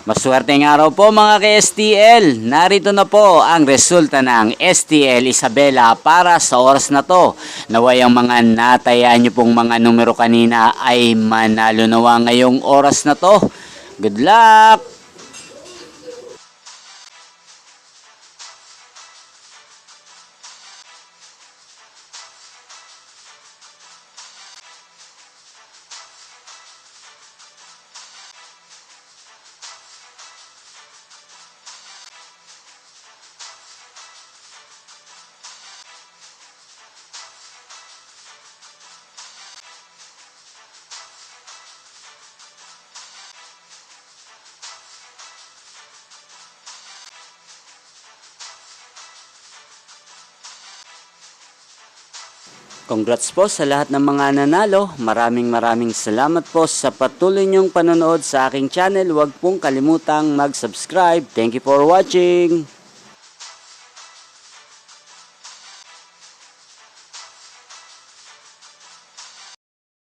Maswerteng araw po mga ka-STL. Narito na po ang resulta ng STL Isabela para sa oras na to. Naway ang mga nataya nyo pong mga numero kanina ay manalo nawa ngayong oras na to. Good luck! Congrats po sa lahat ng mga nanalo. Maraming salamat po sa patuloy niyong panonood sa aking channel. Huwag pong kalimutang mag-subscribe. Thank you for watching.